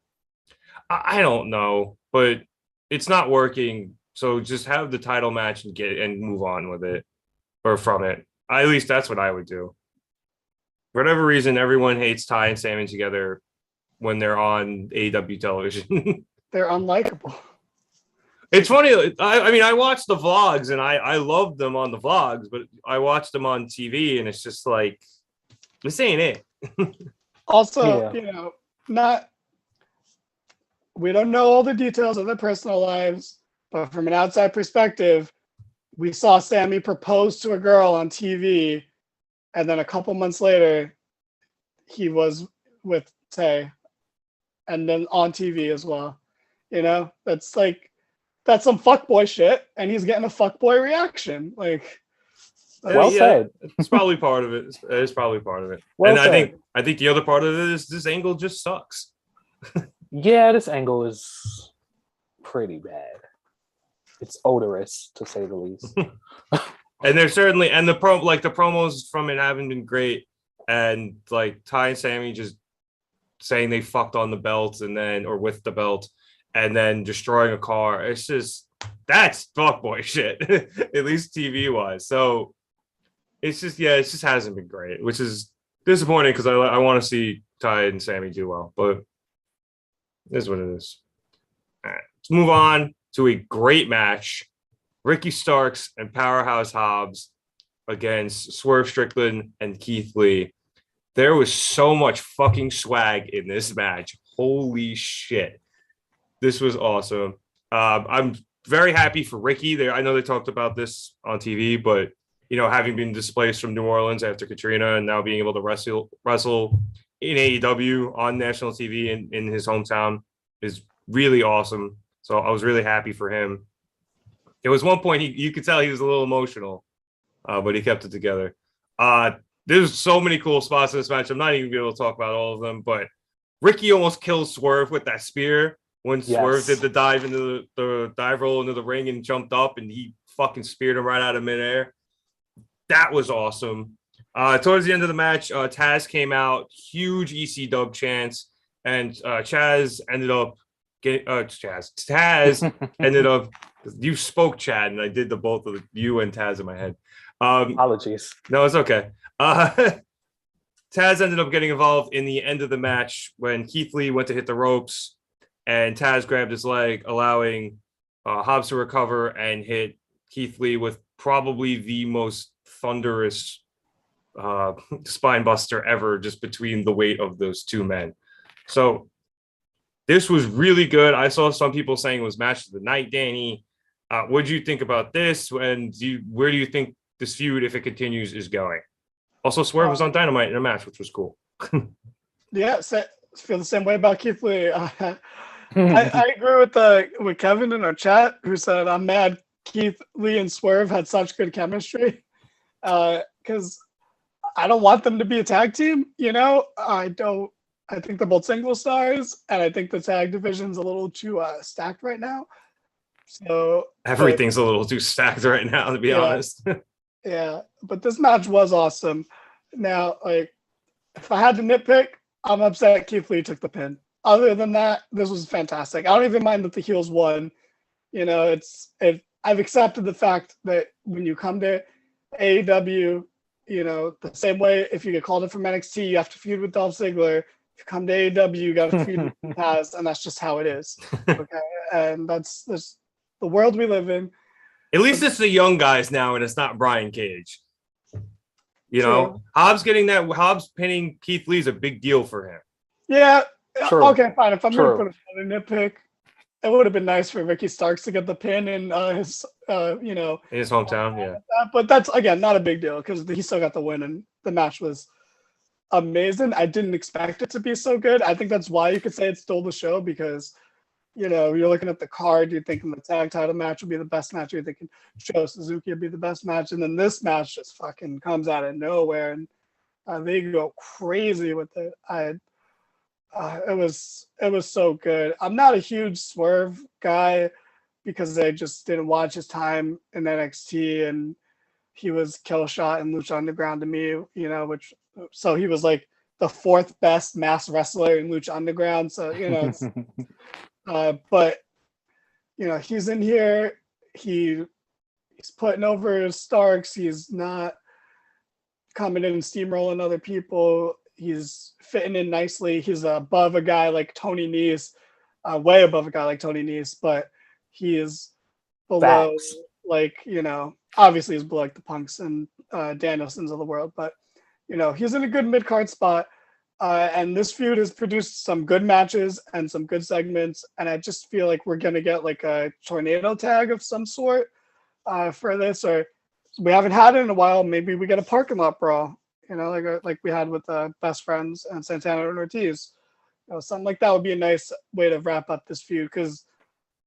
Speaker 1: I don't know, but it's not working. So just have the title match and move on with it or from it. At least that's what I would do. For whatever reason, everyone hates Ty and Sammy together when they're on AEW television.
Speaker 2: They're unlikable.
Speaker 1: It's funny. I watched the vlogs and I loved them on the vlogs, but I watched them on TV and it's just this ain't it.
Speaker 2: Also, we don't know all the details of their personal lives, but from an outside perspective, we saw Sammy propose to a girl on TV, and then a couple months later, he was with Tay, and then on TV as well. That's some fuckboy shit, and he's getting a fuckboy reaction.
Speaker 3: Well said.
Speaker 1: It's probably part of it. It's probably part of it.
Speaker 3: Well
Speaker 1: and
Speaker 3: said.
Speaker 1: I think the other part of it is this angle just sucks.
Speaker 3: Yeah, this angle is pretty bad. It's odorous, to say the least.
Speaker 1: And there's certainly, and the promos from it haven't been great. And Ty and Sammy just saying they fucked on the belt or with the belt and then destroying a car. It's just, that's fuckboy shit, at least TV wise. So it just hasn't been great, which is disappointing because I want to see Ty and Sammy do well, but it is what it is. All right, let's move on to a great match. Ricky Starks and Powerhouse Hobbs against Swerve Strickland and Keith Lee. There was so much fucking swag in this match. Holy shit. This was awesome. I'm very happy for Ricky. I know they talked about this on TV, but having been displaced from New Orleans after Katrina and now being able to wrestle in AEW on national TV in his hometown is really awesome. So I was really happy for him. There was one point you could tell he was a little emotional, but he kept it together. There's so many cool spots in this match. I'm not even going to be able to talk about all of them, but Ricky almost killed Swerve with that spear when Swerve did the dive into the dive roll into the ring and jumped up and he fucking speared him right out of midair. That was awesome. Towards the end of the match, Taz came out, huge EC dub chants, and Taz ended up ended up. You spoke Chad, and I did the both of you and Taz in my head.
Speaker 3: Apologies.
Speaker 1: No, it's okay. Taz ended up getting involved in the end of the match when Keith Lee went to hit the ropes, and Taz grabbed his leg, allowing Hobbs to recover and hit Keith Lee with probably the most thunderous spine buster ever, just between the weight of those two men. So this was really good. I saw some people saying it was match of the night, Danny. What do you think about this? And where do you think this feud, if it continues, is going? Also, Swerve was on Dynamite in a match, which was cool.
Speaker 2: Yeah, feel the same way about Keith Lee. I agree with Kevin in our chat, who said, I'm mad Keith Lee and Swerve had such good chemistry. Because I don't want them to be a tag team, I think they're both single stars, and I think the tag division's a little too stacked right now. So
Speaker 1: everything's a little too stacked right now, to be honest.
Speaker 2: Yeah, but this match was awesome. Now, if I had to nitpick, I'm upset Keith Lee took the pin. Other than that, this was fantastic. I don't even mind that the heels won. I've accepted the fact that when you come to AEW, the same way if you get called in from NXT, you have to feud with Dolph Ziggler. If you come to AEW, you got to feud with Taz, and that's just how it is. Okay, and that's the world we live in.
Speaker 1: At least it's the young guys now, and it's not Brian Cage. Hobbs pinning Keith Lee is a big deal for him.
Speaker 2: Yeah.
Speaker 3: True.
Speaker 2: Okay, fine. If I'm going to put another nitpick, it would have been nice for Ricky Starks to get the pin in his, in
Speaker 1: his hometown. Yeah.
Speaker 2: But that's, again, not a big deal because he still got the win, and the match was amazing. I didn't expect it to be so good. I think that's why you could say it stole the show, because you're looking at the card, you're thinking the tag title match would be the best match, you're thinking Sho Suzuki would be the best match, and then this match just fucking comes out of nowhere, and they go crazy with it. It was so good. I'm not a huge Swerve guy because I just didn't watch his time in NXT, and he was kill shot in Lucha Underground to me, so he was like the fourth best mass wrestler in Lucha Underground. So, it's, but he's in here. He's putting over Starks. He's not coming in and steamrolling other people. He's fitting in nicely. He's above a guy like Tony Nese, way above a guy like Tony Nese, but he is below, obviously he's below like the Punks and Danielsons of the world, but he's in a good mid-card spot. And this feud has produced some good matches and some good segments. And I just feel like we're going to get like a tornado tag of some sort for this, or we haven't had it in a while. Maybe we get a parking lot brawl, like we had with Best Friends and Santana and Ortiz. Something like that would be a nice way to wrap up this feud, because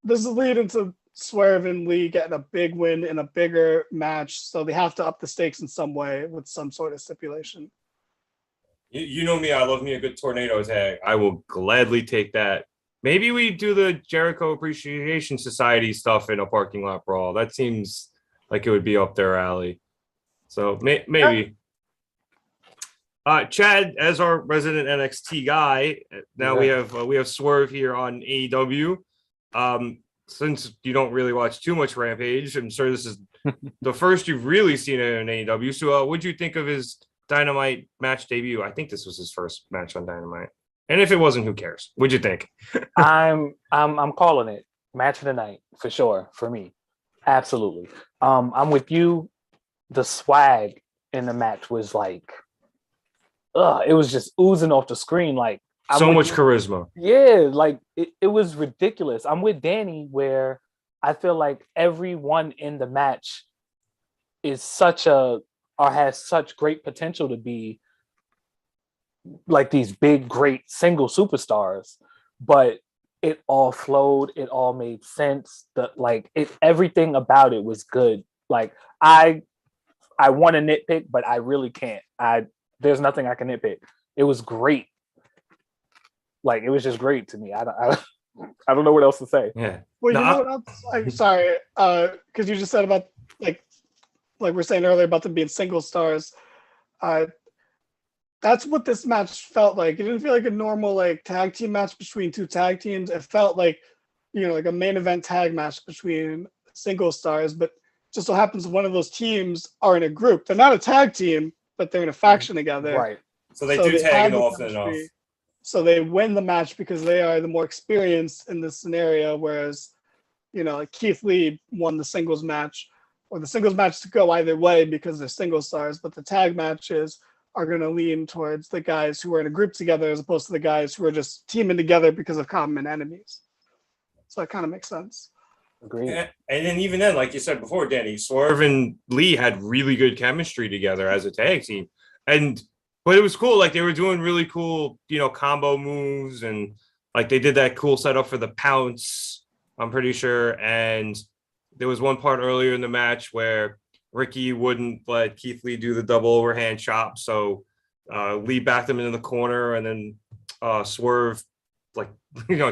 Speaker 2: this is leading to Swerve and Lee getting a big win in a bigger match. So they have to up the stakes in some way with some sort of stipulation.
Speaker 1: You know me, I love me a good tornado tag. I will gladly take that. Maybe we do the Jericho Appreciation Society stuff in a parking lot brawl. That seems like it would be up their alley. So maybe. Chad, as our resident NXT guy, now we have Swerve here on AEW. Since you don't really watch too much Rampage, I'm sure this is the first you've really seen it in AEW. So what'd you think of his Dynamite match debut? I think this was his first match on Dynamite, and if it wasn't, who cares? What'd you think?
Speaker 3: I'm calling it match of the night for sure for me. Absolutely. I'm with you. The swag in the match was like, it was just oozing off the screen. Like
Speaker 1: so much charisma.
Speaker 3: Yeah, like it was ridiculous. I'm with Danny where I feel like everyone in the match is has such great potential to be like these big, great single superstars, but it all flowed. It all made sense. Everything about it was good. Like I want to nitpick, but I really can't. There's nothing I can nitpick. It was great. Like it was just great to me. I don't know what else to say.
Speaker 1: Yeah.
Speaker 2: Well, you know what else? I'm sorry, because you just said about like we're saying earlier about them being single stars. That's what this match felt like. It didn't feel like a normal like tag team match between two tag teams. It felt like, like a main event tag match between single stars, but just so happens one of those teams are in a group. They're not a tag team, but they're in a faction together.
Speaker 3: Right.
Speaker 1: So they do tag it often enough.
Speaker 2: So they win the match because they are the more experienced in this scenario, whereas, like Keith Lee won the singles match, or the singles match to go either way because they're single stars, but the tag matches are going to lean towards the guys who are in a group together as opposed to the guys who are just teaming together because of common enemies. So that kind of makes sense.
Speaker 3: Agreed.
Speaker 1: And then even then, like you said before, Danny, Swerve and Lee had really good chemistry together as a tag team. But it was cool. Like they were doing really cool, combo moves, and like they did that cool setup for the pounce, I'm pretty sure. And there was one part earlier in the match where Ricky wouldn't let Keith Lee do the double overhand chop. So Lee backed him into the corner, and then Swerve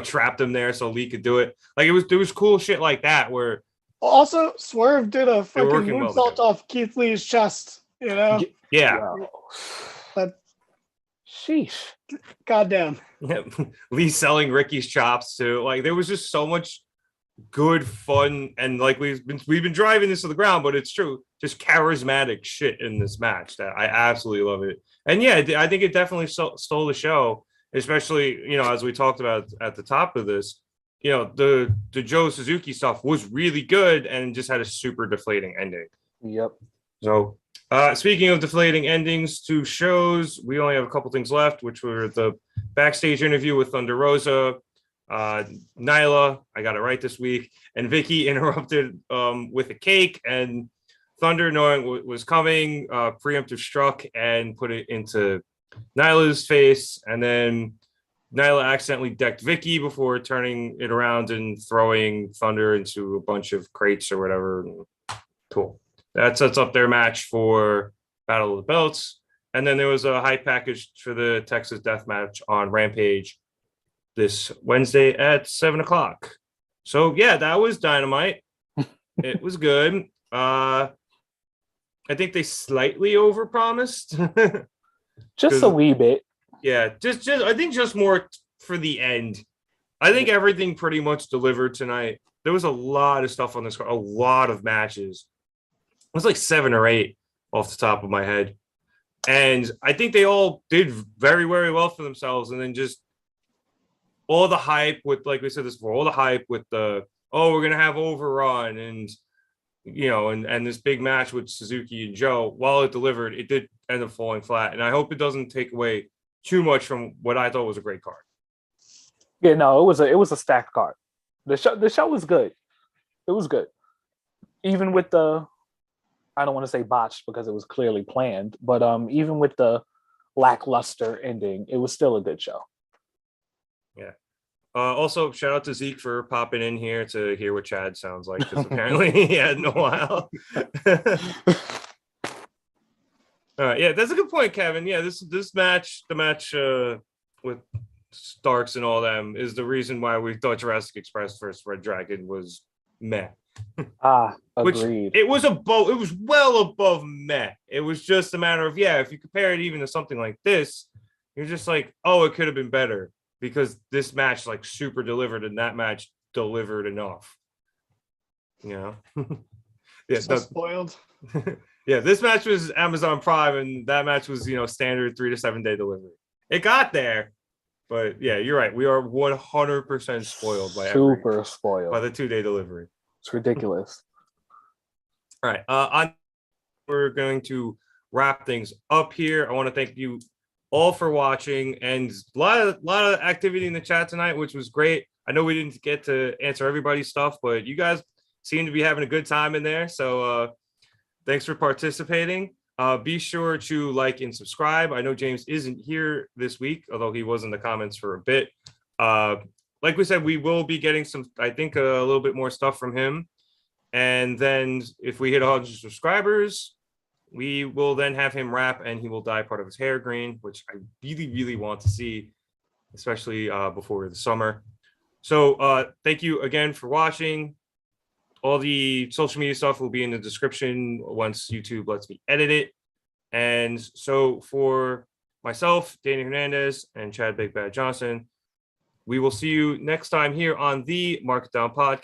Speaker 1: trapped him there so Lee could do it. Like there was cool shit like that where
Speaker 2: also Swerve did a fucking moonsault off Keith Lee's chest,
Speaker 1: Yeah.
Speaker 3: Wow.
Speaker 2: But
Speaker 3: sheesh.
Speaker 2: Goddamn.
Speaker 1: Yeah. Lee selling Ricky's chops too. Like there was just so much good fun, and like we've been driving this to the ground, but it's true, just charismatic shit in this match that I absolutely love it. And yeah, I think it definitely stole the show, especially as we talked about at the top of this. The Joe Suzuki stuff was really good and just had a super deflating ending.
Speaker 3: Yep. So
Speaker 1: speaking of deflating endings to shows, we only have a couple things left, which were the backstage interview with Thunder Rosa, Nyla, I got it right this week, and Vicky interrupted with a cake, and Thunder, knowing what was coming, preemptive struck and put it into Nyla's face, and then Nyla accidentally decked Vicky before turning it around and throwing Thunder into a bunch of crates or whatever. Cool. That sets up their match for Battle of the Belts. And then there was a hype package for the Texas Death Match on Rampage this Wednesday at 7:00. So yeah, that was Dynamite. It was good. I think they slightly overpromised.
Speaker 3: Just a wee bit.
Speaker 1: Yeah, just I think just more for the end. I think everything pretty much delivered tonight. There was a lot of stuff on this card, a lot of matches. It was like 7 or 8 off the top of my head. And I think they all did very, very well for themselves. And then just all the hype with, like we said this before, all the hype with we're going to have Overrun and, and this big match with Suzuki and Joe. While it delivered, it did end up falling flat. And I hope it doesn't take away too much from what I thought was a great card.
Speaker 3: Yeah, no, it was a stacked card. The show was good. It was good. Even with I don't want to say botched because it was clearly planned, but even with the lackluster ending, it was still a good show.
Speaker 1: Yeah. Also, shout out to Zeke for popping in here to hear what Chad sounds like, because apparently he hadn't in a while. All right, yeah, that's a good point, Kevin. Yeah, this match, the match with Starks and all them, is the reason why we thought Jurassic Express versus Red Dragon was meh.
Speaker 3: Agreed.
Speaker 1: It was well above meh. It was just a matter of, if you compare it even to something like this, you're just like, oh, it could have been better because this match like super delivered and that match delivered enough. Yeah,
Speaker 2: so spoiled.
Speaker 1: Yeah, this match was Amazon Prime and that match was, standard 3 to 7 day delivery. It got there, but yeah, you're right. We are 100% spoiled by the 2-day delivery.
Speaker 3: It's ridiculous.
Speaker 1: All right. We're going to wrap things up here. I want to thank you all for watching, and a lot of activity in the chat tonight, which was great. I know we didn't get to answer everybody's stuff, but you guys seem to be having a good time in there. So thanks for participating. Be sure to like and subscribe. I know James isn't here this week, although he was in the comments for a bit. Like we said, we will be getting I think a little bit more stuff from him. And then if we hit 100 subscribers, we will then have him rap and he will dye part of his hair green, which I really, really want to see, especially before the summer. So thank you again for watching. All the social media stuff will be in the description once YouTube lets me edit it. And so for myself, Danny Hernandez, and Chad Big Bad Johnson, we will see you next time here on the Mark It Down Podcast.